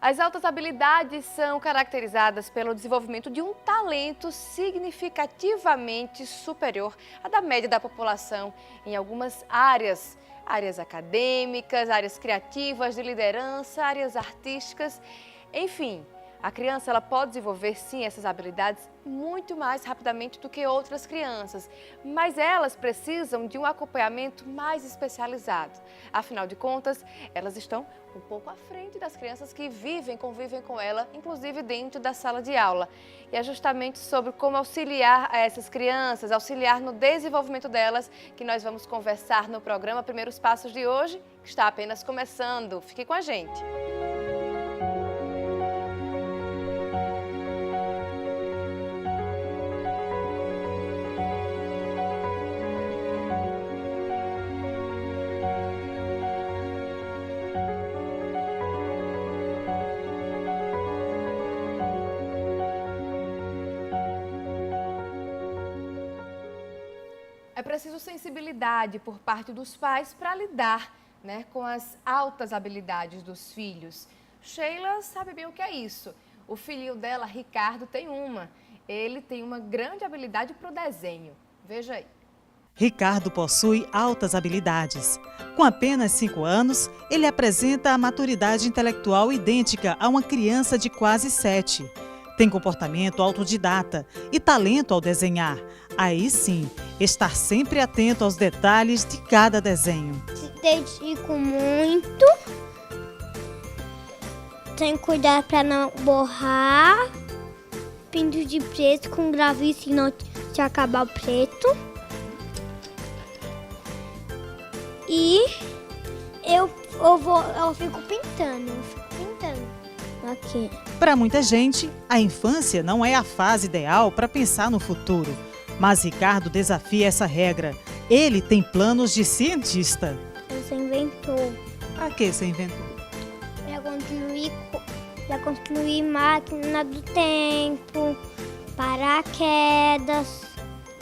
As altas habilidades são caracterizadas pelo desenvolvimento de um talento significativamente superior à da média da população em algumas áreas. Áreas acadêmicas, áreas criativas, de liderança, áreas artísticas, enfim. A criança ela pode desenvolver, sim, essas habilidades muito mais rapidamente do que outras crianças, mas elas precisam de um acompanhamento mais especializado. Afinal de contas, elas estão um pouco à frente das crianças que convivem com ela, inclusive dentro da sala de aula. E é justamente sobre como auxiliar essas crianças, auxiliar no desenvolvimento delas, que nós vamos conversar no programa Primeiros Passos de hoje, que está apenas começando. Fique com a gente! É preciso sensibilidade por parte dos pais para lidar, com as altas habilidades dos filhos. Sheila sabe bem o que é isso. O filhinho dela, Ricardo, tem uma. Ele tem uma grande habilidade para o desenho. Veja aí. Ricardo possui altas habilidades. Com apenas 5 anos, ele apresenta a maturidade intelectual idêntica a uma criança de quase 7. Tem comportamento autodidata e talento ao desenhar. Aí sim, estar sempre atento aos detalhes de cada desenho. Se dedico muito. Tenho que cuidar para não borrar. Pinto de preto com grafite, senão se acabar o preto. E eu fico pintando. Aqui. Para muita gente, a infância não é a fase ideal para pensar no futuro. Mas Ricardo desafia essa regra. Ele tem planos de cientista. Você inventou. Para que você inventou? Para construir máquina do tempo, paraquedas,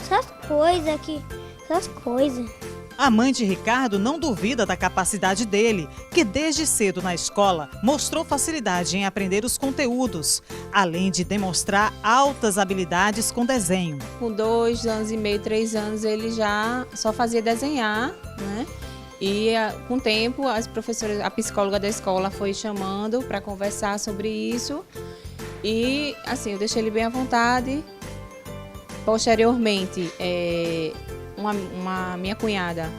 essas coisas. A mãe de Ricardo não duvida da capacidade dele, que desde cedo na escola mostrou facilidade em aprender os conteúdos, além de demonstrar altas habilidades com desenho. Com 2 anos e meio, 3 anos, ele já só fazia desenhar, né? E com o tempo, a psicóloga da escola foi chamando para conversar sobre isso. E assim, eu deixei ele bem à vontade. Posteriormente, minha cunhada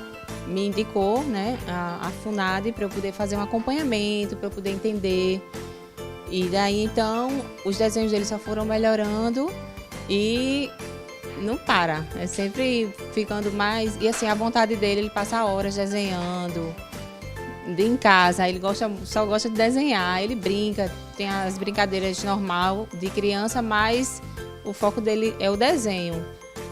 me indicou, a FUNAD para eu poder fazer um acompanhamento, para eu poder entender. E daí, então, os desenhos dele só foram melhorando e não para. É sempre ficando mais... E assim, a vontade dele, ele passa horas desenhando em casa. Ele só gosta de desenhar, ele brinca, tem as brincadeiras normal de criança, mas o foco dele é o desenho.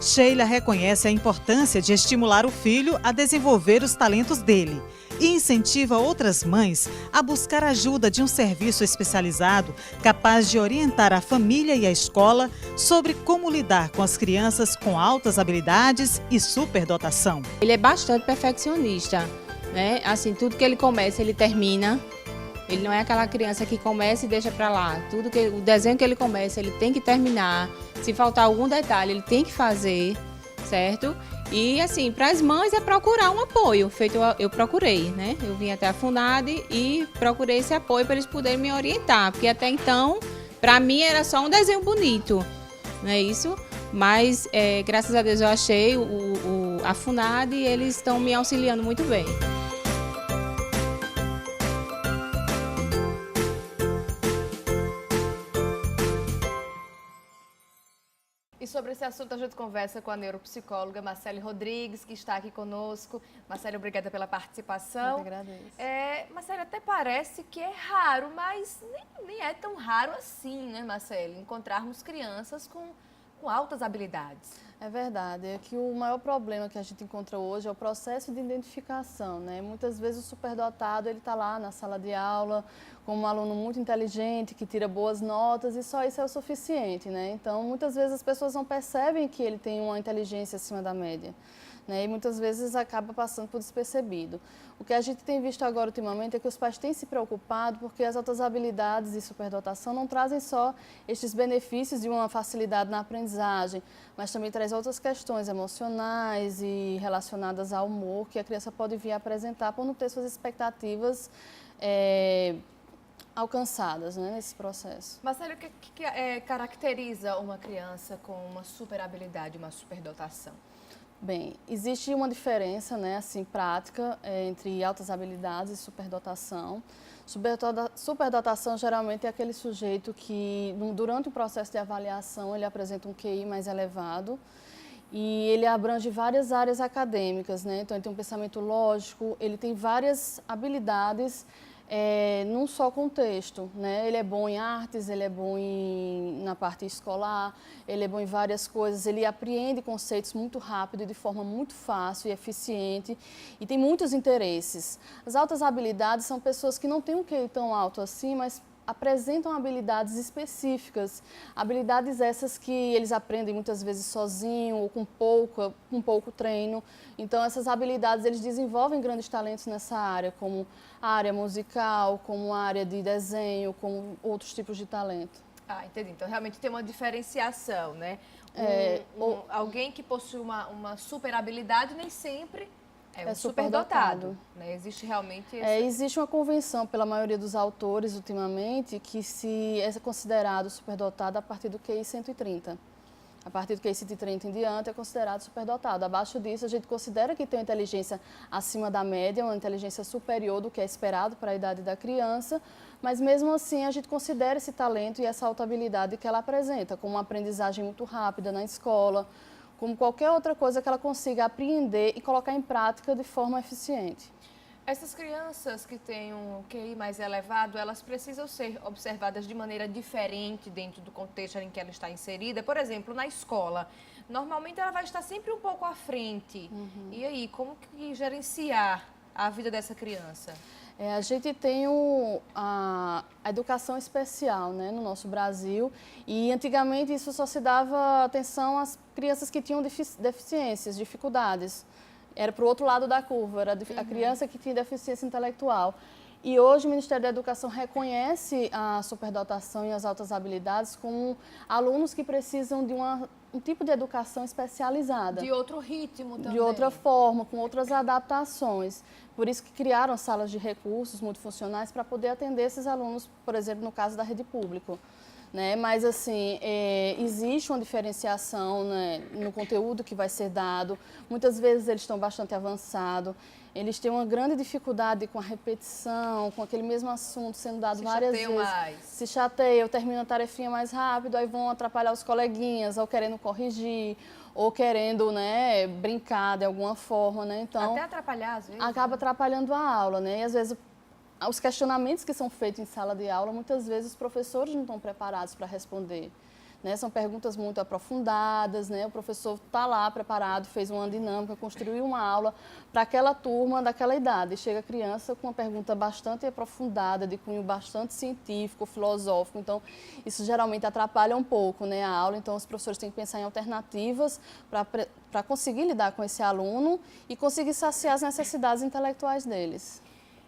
Sheila reconhece a importância de estimular o filho a desenvolver os talentos dele e incentiva outras mães a buscar ajuda de um serviço especializado capaz de orientar a família e a escola sobre como lidar com as crianças com altas habilidades e superdotação. Ele é bastante perfeccionista, Assim, tudo que ele começa, ele termina. Ele não é aquela criança que começa e deixa para lá. O desenho que ele começa, ele tem que terminar. Se faltar algum detalhe, ele tem que fazer, certo? E assim, para as mães é procurar um apoio. Eu procurei, Eu vim até a FUNAD e procurei esse apoio para eles poderem me orientar. Porque até então, para mim, era só um desenho bonito, não é isso? Mas, graças a Deus, eu achei a FUNAD e eles estão me auxiliando muito bem. E sobre esse assunto a gente conversa com a neuropsicóloga Marcele Rodrigues, que está aqui conosco. Marcele, obrigada pela participação. Eu que agradeço. Marcele, até parece que é raro, mas nem é tão raro assim, Marcele? Encontrarmos crianças com altas habilidades. É verdade, é que o maior problema que a gente encontra hoje é o processo de identificação, Muitas vezes o superdotado, ele está lá na sala de aula, como um aluno muito inteligente, que tira boas notas e só isso é o suficiente, Então, muitas vezes as pessoas não percebem que ele tem uma inteligência acima da média. né? E muitas vezes acaba passando por despercebido. O que a gente tem visto agora ultimamente é que os pais têm se preocupado porque as altas habilidades e superdotação não trazem só estes benefícios de uma facilidade na aprendizagem, mas também traz outras questões emocionais e relacionadas ao humor que a criança pode vir a apresentar por não ter suas expectativas alcançadas, né, nesse processo. Marcelo, o que caracteriza uma criança com uma super habilidade, uma superdotação? Bem, existe uma diferença, né, assim, prática entre altas habilidades e superdotação. Superdotação geralmente é aquele sujeito que, durante o processo de avaliação, ele apresenta um QI mais elevado e ele abrange várias áreas acadêmicas, né? Então, ele tem um pensamento lógico, ele tem várias habilidades num só contexto, né? Ele é bom em artes, ele é bom na parte escolar, ele é bom em várias coisas, ele apreende conceitos muito rápido e de forma muito fácil e eficiente e tem muitos interesses. As altas habilidades são pessoas que não têm um QI tão alto assim, mas apresentam habilidades específicas, habilidades essas que eles aprendem muitas vezes sozinho ou com pouco treino. Então, essas habilidades eles desenvolvem grandes talentos nessa área, como a área musical, como a área de desenho, como outros tipos de talento. Ah, entendi. Então, realmente tem uma diferenciação, né? Alguém que possui uma super habilidade nem sempre é um superdotado, né? Existe realmente existe uma convenção pela maioria dos autores ultimamente que se é considerado superdotado a partir do QI 130. A partir do QI 130 em diante é considerado superdotado. Abaixo disso a gente considera que tem uma inteligência acima da média, uma inteligência superior do que é esperado para a idade da criança, mas mesmo assim a gente considera esse talento e essa alta habilidade que ela apresenta, como uma aprendizagem muito rápida na escola, como qualquer outra coisa que ela consiga apreender e colocar em prática de forma eficiente. Essas crianças que têm um QI mais elevado, elas precisam ser observadas de maneira diferente dentro do contexto em que ela está inserida. Por exemplo, na escola, normalmente ela vai estar sempre um pouco à frente. E aí, como que gerenciar a vida dessa criança? A gente tem a educação especial, né, no nosso Brasil e antigamente isso só se dava atenção às crianças que tinham deficiências, dificuldades. Era para o outro lado da curva, era a criança que tinha deficiência intelectual. E hoje o Ministério da Educação reconhece a superdotação e as altas habilidades como alunos que precisam de um tipo de educação especializada. De outro ritmo também. De outra forma, com outras adaptações. Por isso que criaram salas de recursos multifuncionais para poder atender esses alunos, por exemplo, no caso da rede pública. Né? Mas, assim, existe uma diferenciação, né, no conteúdo que vai ser dado. Muitas vezes eles estão bastante avançados. Eles têm uma grande dificuldade com a repetição, com aquele mesmo assunto sendo dado várias vezes. Se chateiam, terminam a tarefinha mais rápido, aí vão atrapalhar os coleguinhas, ou querendo corrigir, ou querendo, né, brincar de alguma forma, né? Então, até atrapalhar, às vezes. Acaba atrapalhando a aula, né? E às vezes os questionamentos que são feitos em sala de aula, muitas vezes os professores não estão preparados para responder. Né? São perguntas muito aprofundadas, né? O professor está lá preparado, fez uma dinâmica, construiu uma aula para aquela turma daquela idade. E chega a criança com uma pergunta bastante aprofundada, de cunho bastante científico, filosófico. Então, isso geralmente atrapalha um pouco, né, a aula. Então, os professores têm que pensar em alternativas para conseguir lidar com esse aluno e conseguir saciar as necessidades intelectuais deles.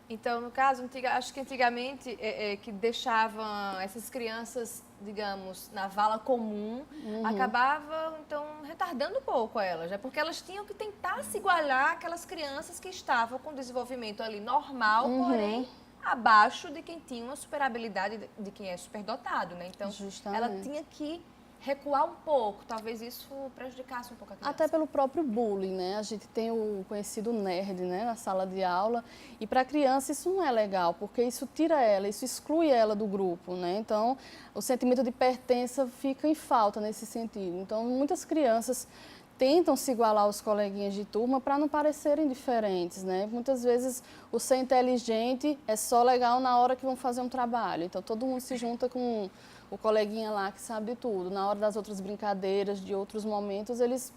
Então, no caso, acho que antigamente que deixavam essas crianças, digamos, na vala comum, acabava, então, retardando um pouco elas, né? Porque elas tinham que tentar se igualar àquelas crianças que estavam com desenvolvimento ali normal, porém abaixo de quem tinha uma superabilidade de quem é superdotado, né? Então, ela tinha que recuar um pouco, talvez isso prejudicasse um pouco a criança. Até pelo próprio bullying, né? A gente tem o conhecido nerd, né, na sala de aula, e para a criança isso não é legal, porque isso tira ela, isso exclui ela do grupo, né? Então, o sentimento de pertença fica em falta nesse sentido. Então, muitas crianças tentam se igualar aos coleguinhas de turma para não parecerem diferentes, né? Muitas vezes o ser inteligente é só legal na hora que vão fazer um trabalho. Então, todo mundo se junta com o coleguinha lá que sabe de tudo. Na hora das outras brincadeiras, de outros momentos, eles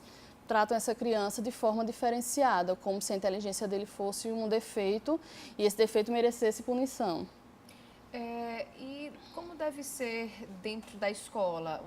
tratam essa criança de forma diferenciada, como se a inteligência dele fosse um defeito e esse defeito merecesse punição. E como deve ser dentro da escola?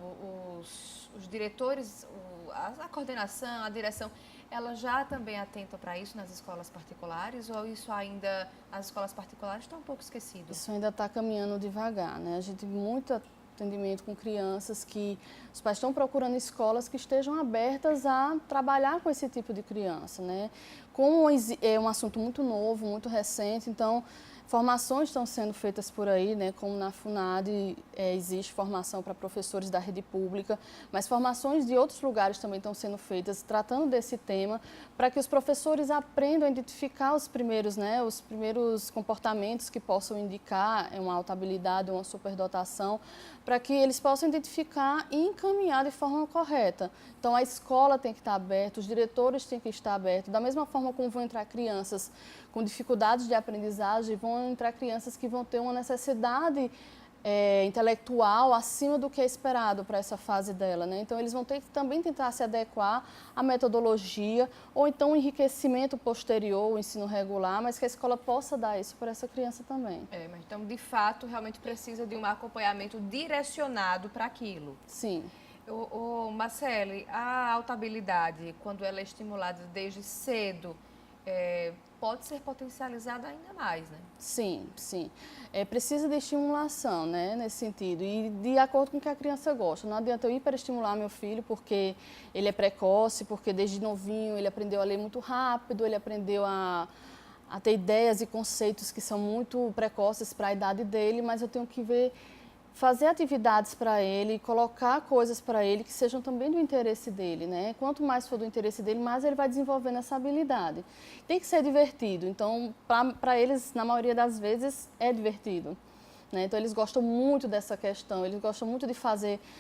Os diretores, a coordenação, a direção, Ela já também atenta para isso nas escolas particulares ou isso ainda, as escolas particulares estão um pouco esquecidas? Isso ainda está caminhando devagar, né? A gente tem muito atendimento com crianças que os pais estão procurando escolas que estejam abertas a trabalhar com esse tipo de criança, né? Como é um assunto muito novo, muito recente, então formações estão sendo feitas por aí, né? Como na FUNAD existe formação para professores da rede pública, mas formações de outros lugares também estão sendo feitas tratando desse tema para que os professores aprendam a identificar os primeiros comportamentos que possam indicar uma alta habilidade, uma superdotação, para que eles possam identificar e encaminhar de forma correta. Então a escola tem que estar aberta, os diretores têm que estar abertos, da mesma forma como vão entrar crianças com dificuldades de aprendizagem, vão entrar crianças que vão ter uma necessidade intelectual acima do que é esperado para essa fase dela, né? Então eles vão ter que também tentar se adequar à metodologia ou então um enriquecimento posterior, o ensino regular, mas que a escola possa dar isso para essa criança também. Mas então, de fato, realmente precisa de um acompanhamento direcionado para aquilo. Sim. Marcele, a alta habilidade, quando ela é estimulada desde cedo, pode ser potencializada ainda mais, né? Sim, sim. Precisa de estimulação, né, nesse sentido, e de acordo com o que a criança gosta. Não adianta eu hiperestimular meu filho porque ele é precoce, porque desde novinho ele aprendeu a ler muito rápido, ele aprendeu a ter ideias e conceitos que são muito precoces para a idade dele, mas eu tenho que fazer atividades para ele, colocar coisas para ele que sejam também do interesse dele, né? Quanto mais for do interesse dele, mais ele vai desenvolvendo essa habilidade. Tem que ser divertido, então para eles, na maioria das vezes, é divertido. Né? Então eles gostam muito dessa questão, eles gostam muito de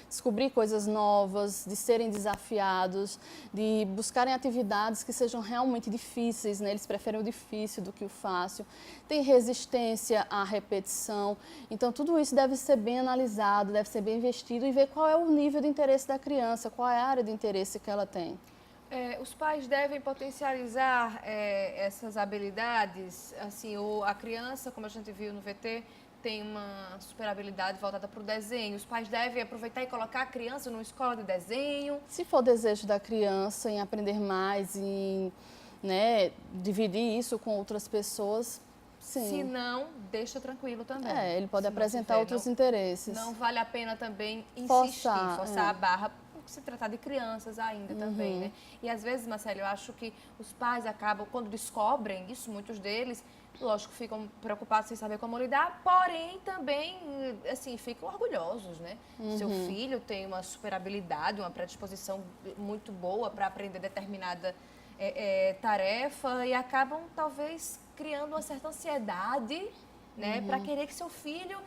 descobrir coisas novas, de serem desafiados, de buscarem atividades que sejam realmente difíceis, né? Eles preferem o difícil do que o fácil. Tem resistência à repetição, então tudo isso deve ser bem analisado, deve ser bem investido e ver qual é o nível de interesse da criança, qual é a área de interesse que ela tem. Os pais devem potencializar essas habilidades, assim, a criança, como a gente viu no VT, tem uma super habilidade voltada para o desenho. Os pais devem aproveitar e colocar a criança numa escola de desenho. Se for desejo da criança em aprender mais, em dividir isso com outras pessoas, sim. Se não, deixa tranquilo também. Ele pode apresentar outros interesses. Não vale a pena também insistir, forçar a barra, por se tratar de crianças ainda também, né? E às vezes, Marcelo, eu acho que os pais acabam, quando descobrem isso, muitos deles, lógico, ficam preocupados sem saber como lidar, porém também, assim, ficam orgulhosos, né? Seu filho tem uma super habilidade, uma predisposição muito boa para aprender determinada tarefa e acabam, talvez, criando uma certa ansiedade, né? Para querer que seu filho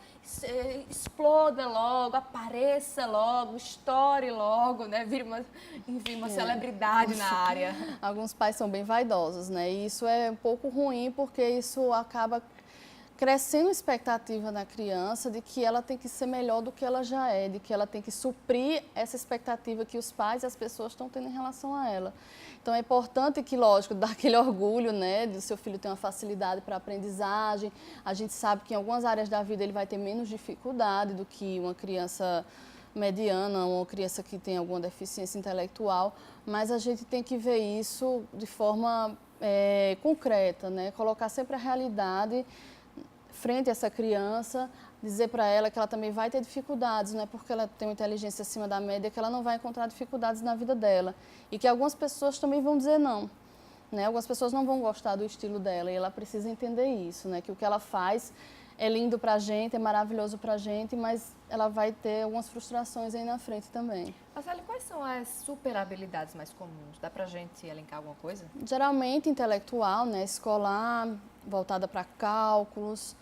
exploda logo, apareça logo, estoure logo, né? Vire uma celebridade na área. Alguns pais são bem vaidosos, né? E isso é um pouco ruim porque isso acaba crescendo a expectativa na criança de que ela tem que ser melhor do que ela já é, de que ela tem que suprir essa expectativa que os pais e as pessoas estão tendo em relação a ela. Então é importante que, lógico, dá aquele orgulho, né, do seu filho ter uma facilidade para a aprendizagem. A gente sabe que em algumas áreas da vida ele vai ter menos dificuldade do que uma criança mediana, uma criança que tem alguma deficiência intelectual, mas a gente tem que ver isso de forma concreta, né, colocar sempre a realidade frente a essa criança, dizer para ela que ela também vai ter dificuldades, não é porque ela tem uma inteligência acima da média que ela não vai encontrar dificuldades na vida dela. E que algumas pessoas também vão dizer não, né? Algumas pessoas não vão gostar do estilo dela e ela precisa entender isso, né? Que o que ela faz é lindo para a gente, é maravilhoso para a gente, mas ela vai ter algumas frustrações aí na frente também. Marcelo, quais são as super habilidades mais comuns? Dá para a gente elencar alguma coisa? Geralmente intelectual, né? Escolar, voltada para cálculos,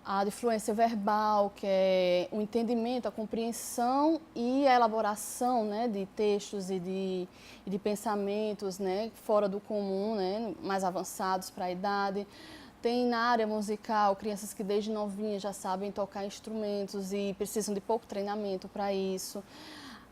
a de fluência verbal, que é o entendimento, a compreensão e a elaboração, né, de textos e de pensamentos, né, fora do comum, né, mais avançados para a idade. Tem na área musical crianças que desde novinhas já sabem tocar instrumentos e precisam de pouco treinamento para isso.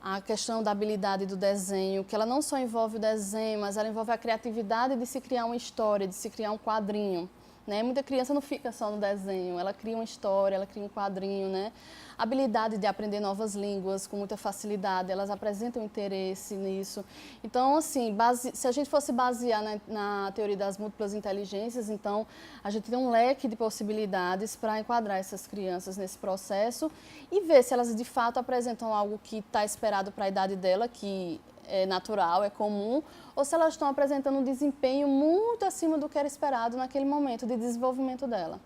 A questão da habilidade do desenho, que ela não só envolve o desenho, mas ela envolve a criatividade de se criar uma história, de se criar um quadrinho. né? Muita criança não fica só no desenho, ela cria uma história, ela cria um quadrinho, né? Habilidade de aprender novas línguas com muita facilidade, elas apresentam interesse nisso. Então, assim, se a gente fosse basear na teoria das múltiplas inteligências, então a gente tem um leque de possibilidades para enquadrar essas crianças nesse processo e ver se elas de fato apresentam algo que está esperado para a idade dela, que é natural, é comum, ou se elas estão apresentando um desempenho muito acima do que era esperado naquele momento de desenvolvimento dela.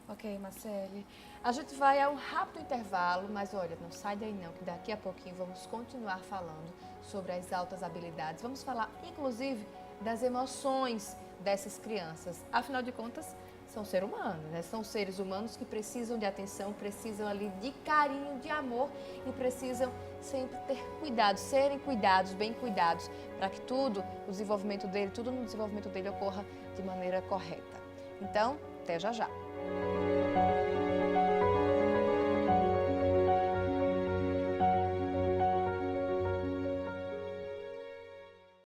Ok, Marcele. A gente vai a um rápido intervalo, mas olha, não sai daí não, que daqui a pouquinho vamos continuar falando sobre as altas habilidades. Vamos falar, inclusive, das emoções dessas crianças. Afinal de contas, são seres humanos, né? São seres humanos que precisam de atenção, precisam ali de carinho, de amor e precisam sempre ter cuidado, serem cuidados, bem cuidados, para que tudo no desenvolvimento dele ocorra de maneira correta. Então, até já já.